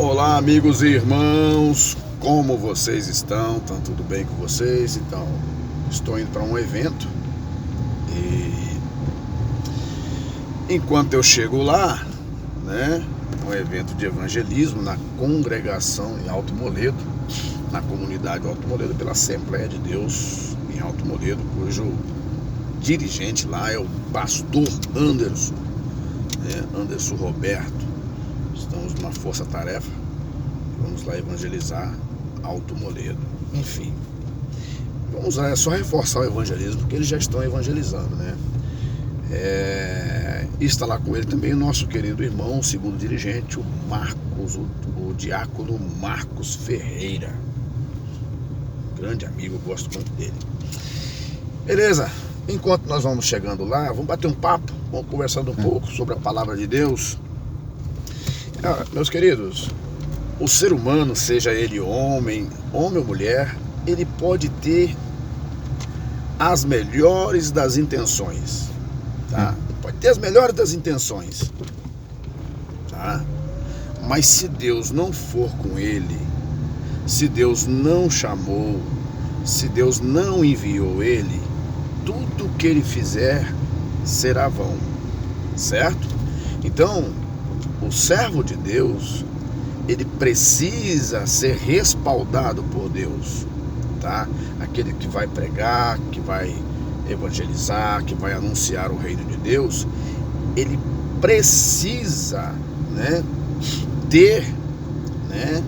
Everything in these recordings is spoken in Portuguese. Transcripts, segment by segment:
Olá, amigos e irmãos, como vocês estão? Tá tudo bem com vocês? Então, estou indo para um evento e enquanto eu chego lá, né, um evento de evangelismo na congregação em Alto Moledo, na comunidade Alto Moledo, pela Assembleia de Deus em Alto Moledo, cujo dirigente lá é o pastor Anderson, né, Anderson Roberto. Estamos numa força-tarefa, vamos lá evangelizar Alto Moledo. Enfim, vamos lá, é só reforçar o evangelismo, porque eles já estão evangelizando, né? E está lá com ele também o nosso querido irmão, o segundo dirigente, o Marcos, o diácono Marcos Ferreira. Grande amigo, eu gosto muito dele. Beleza, enquanto nós vamos chegando lá, vamos bater um papo, vamos conversando um pouco sobre a palavra de Deus. Meus queridos, o ser humano, seja ele homem ou mulher, ele pode ter as melhores das intenções, tá? Pode ter as melhores das intenções, tá? Mas se Deus não for com ele, se Deus não chamou, se Deus não enviou ele, tudo que ele fizer será vão, certo? Então, o servo de Deus, ele precisa ser respaldado por Deus, tá? Aquele que vai pregar, que vai evangelizar, que vai anunciar o reino de Deus, ele precisa, né, ter, né,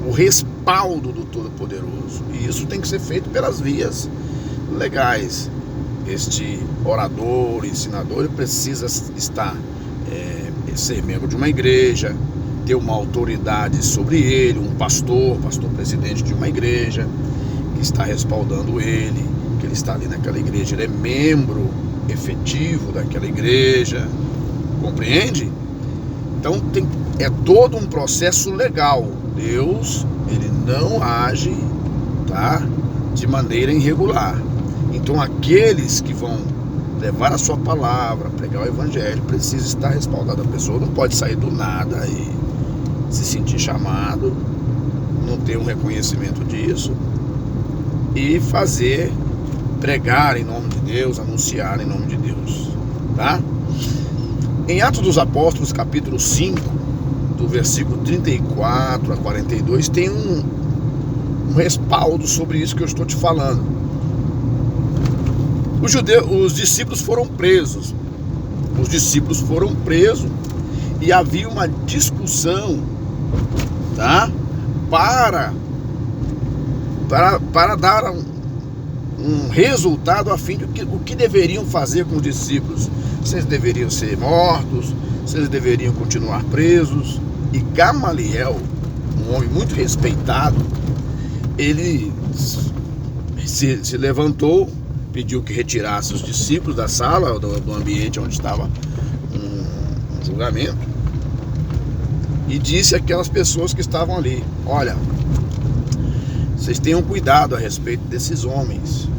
o respaldo do Todo-Poderoso. E isso tem que ser feito pelas vias legais. Este orador, ensinador, ele precisa estar ser membro de uma igreja, ter uma autoridade sobre ele, um pastor presidente de uma igreja, que está respaldando ele, que ele está ali naquela igreja, ele é membro efetivo daquela igreja, compreende? Então é todo um processo legal. Deus, ele não age, tá, de maneira irregular. Então aqueles que vão levar a sua palavra, pregar o evangelho, precisa estar respaldado. A pessoa não pode sair do nada e se sentir chamado, não ter um reconhecimento disso e pregar em nome de Deus, anunciar em nome de Deus, tá? Em Atos dos Apóstolos, capítulo 5, do versículo 34 a 42, tem um respaldo sobre isso que eu estou te falando. Os discípulos foram presos. Os discípulos foram presos e havia uma discussão, tá? Para dar um resultado a fim de o que deveriam fazer com os discípulos. Se eles deveriam ser mortos, se eles deveriam continuar presos. E Gamaliel, um homem muito respeitado, ele se levantou, pediu que retirasse os discípulos da sala, do ambiente onde estava um julgamento, e disse àquelas pessoas que estavam ali: olha, vocês tenham cuidado a respeito desses homens.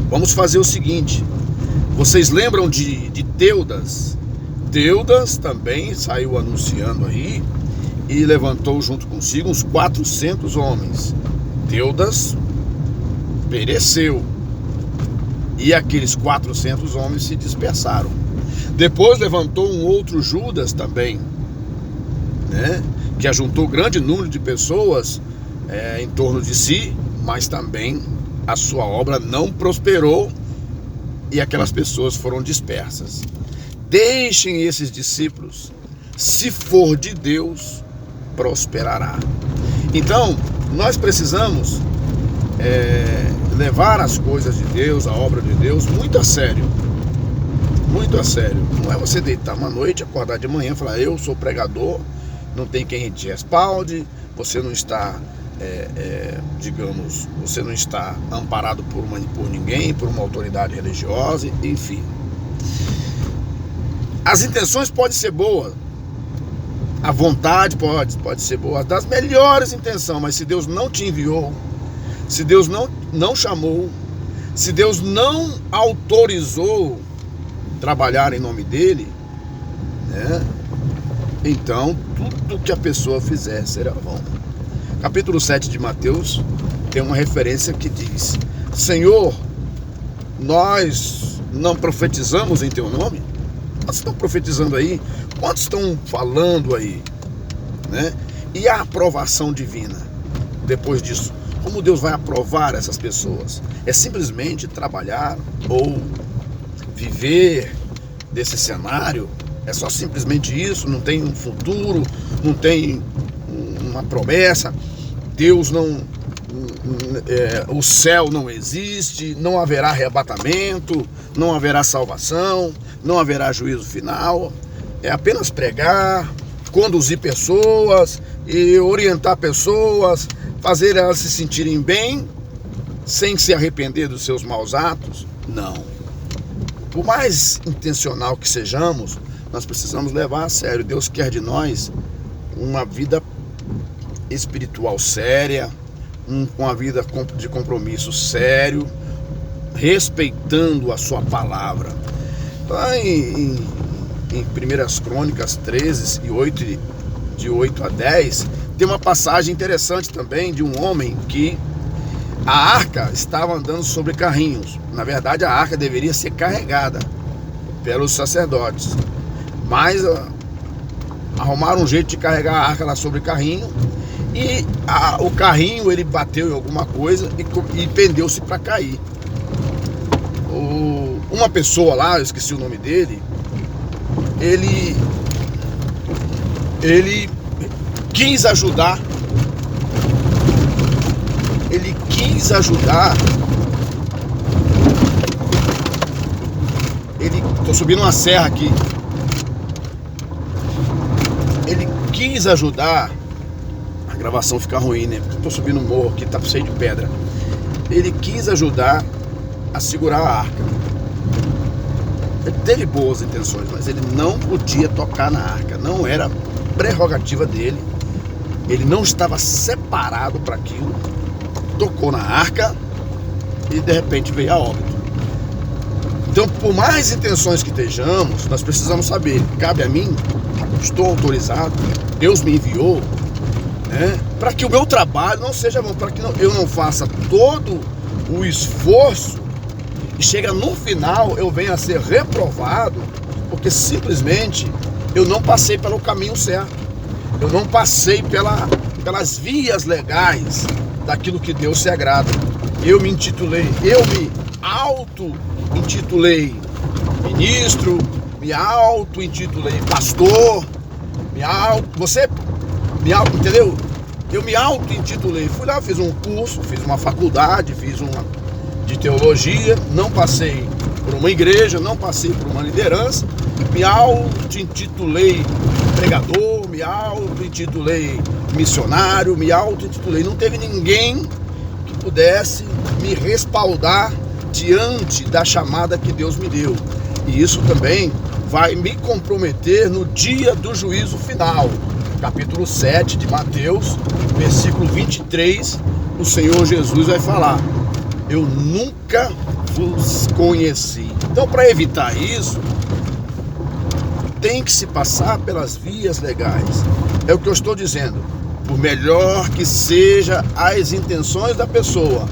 Vamos fazer o seguinte: vocês lembram de Teudas? Teudas também saiu anunciando aí e levantou junto consigo uns 400 homens. Teudas pereceu. E aqueles 400 homens se dispersaram. Depois levantou um outro Judas também, né, que ajuntou grande número de pessoas em torno de si, mas também a sua obra não prosperou e aquelas pessoas foram dispersas. Deixem esses discípulos, se for de Deus, prosperará. Então, nós precisamos levar as coisas de Deus, a obra de Deus, muito a sério. Muito a sério. Não é você deitar uma noite, acordar de manhã e falar: eu sou pregador, não tem quem te respalde, você não está, você não está amparado por ninguém, por uma autoridade religiosa, enfim. As intenções podem ser boas, a vontade pode ser boa, das melhores intenções, mas se Deus não te enviou, se Deus não chamou, se Deus não autorizou trabalhar em nome dele, né, então tudo que a pessoa fizer será vão. Capítulo 7 de Mateus tem uma referência que diz: Senhor, nós não profetizamos em teu nome? Quantos estão profetizando aí? Quantos estão falando aí? Né? E a aprovação divina depois disso? Como Deus vai aprovar essas pessoas? É simplesmente trabalhar ou viver desse cenário? É só simplesmente isso? Não tem um futuro? Não tem uma promessa? Deus não... o céu não existe, não haverá arrebatamento, não haverá salvação, não haverá juízo final. É apenas pregar, conduzir pessoas e orientar pessoas, fazer elas se sentirem bem, sem se arrepender dos seus maus atos? Não. Por mais intencional que sejamos, nós precisamos levar a sério. Deus quer de nós uma vida espiritual séria, uma vida de compromisso sério, respeitando a sua palavra. Lá em 1 Crônicas 13, de 8 a 10, tem uma passagem interessante também de um homem que a arca estava andando sobre carrinhos. Na verdade, a arca deveria ser carregada pelos sacerdotes, mas arrumaram um jeito de carregar a arca lá sobre carrinho, e o carrinho ele bateu em alguma coisa e pendeu-se para cair. Uma pessoa lá, eu esqueci o nome dele, ele quis ajudar. Tô subindo uma serra aqui. Ele quis ajudar. A gravação fica ruim, né? Tô subindo um morro aqui, tá cheio de pedra. Ele quis ajudar a segurar a arca. Ele teve boas intenções, mas ele não podia tocar na arca. Não era prerrogativa dele. Ele não estava separado para aquilo. Tocou na arca e de repente veio a óbito. Então, por mais intenções que estejamos, nós precisamos saber: cabe a mim, estou autorizado, Deus me enviou, né, para que o meu trabalho não seja bom, para que eu não faça todo o esforço e chega no final eu venha a ser reprovado, porque simplesmente eu não passei pelo caminho certo, eu não passei pelas vias legais daquilo que Deus se agrada. Eu me auto-intitulei ministro, me auto-intitulei pastor, entendeu? Eu me auto-intitulei, fui lá, fiz um curso, fiz uma faculdade, fiz uma de teologia, não passei por uma igreja, não passei por uma liderança, me auto-intitulei pregador, me auto-intitulei missionário, me auto-intitulei. Não teve ninguém que pudesse me respaldar diante da chamada que Deus me deu. E isso também vai me comprometer no dia do juízo final. Capítulo 7 de Mateus, versículo 23, o Senhor Jesus vai falar: eu nunca vos conheci. Então, para evitar isso, tem que se passar pelas vias legais. É o que eu estou dizendo. Por melhor que sejam as intenções da pessoa,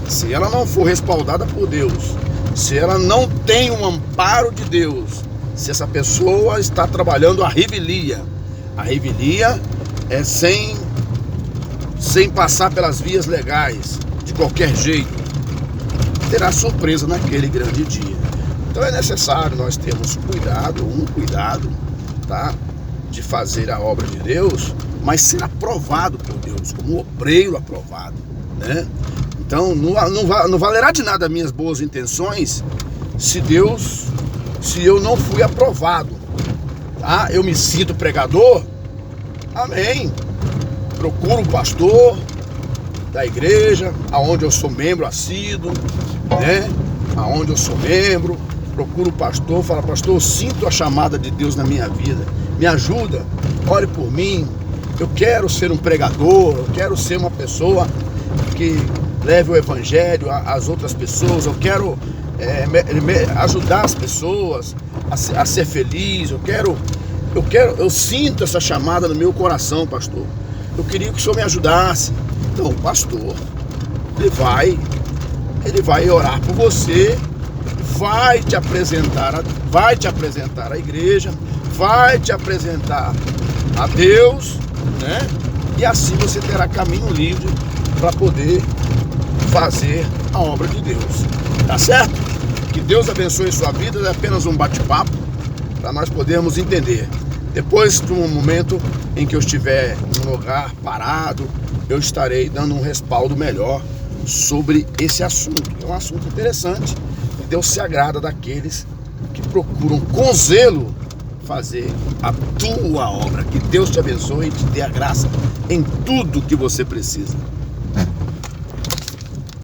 se ela não for respaldada por Deus, se ela não tem um amparo de Deus, se essa pessoa está trabalhando a revelia é sem passar pelas vias legais, de qualquer jeito, terá surpresa naquele grande dia. Então é necessário nós termos cuidado, tá? De fazer a obra de Deus, mas ser aprovado por Deus, como um obreiro aprovado, né? Então não valerá de nada minhas boas intenções se eu não fui aprovado, tá? Eu me sinto pregador, amém. Procuro um pastor da igreja, aonde eu sou membro assíduo, né? Aonde eu sou membro, procuro o pastor, falo: pastor, eu sinto a chamada de Deus na minha vida, me ajuda, ore por mim, eu quero ser um pregador, eu quero ser uma pessoa que leve o evangelho às outras pessoas, eu quero ajudar as pessoas a ser feliz, eu eu sinto essa chamada no meu coração, pastor. Eu queria que o senhor me ajudasse. Então, pastor, ele vai orar por você, vai te apresentar à igreja, vai te apresentar a Deus, né? E assim você terá caminho livre para poder fazer a obra de Deus. Tá certo? Que Deus abençoe sua vida. É apenas um bate-papo para nós podermos entender. Depois de um momento em que eu estiver num lugar parado, eu estarei dando um respaldo melhor sobre esse assunto. É um assunto interessante e Deus se agrada daqueles que procuram com zelo fazer a tua obra. Que Deus te abençoe e te dê a graça em tudo que você precisa.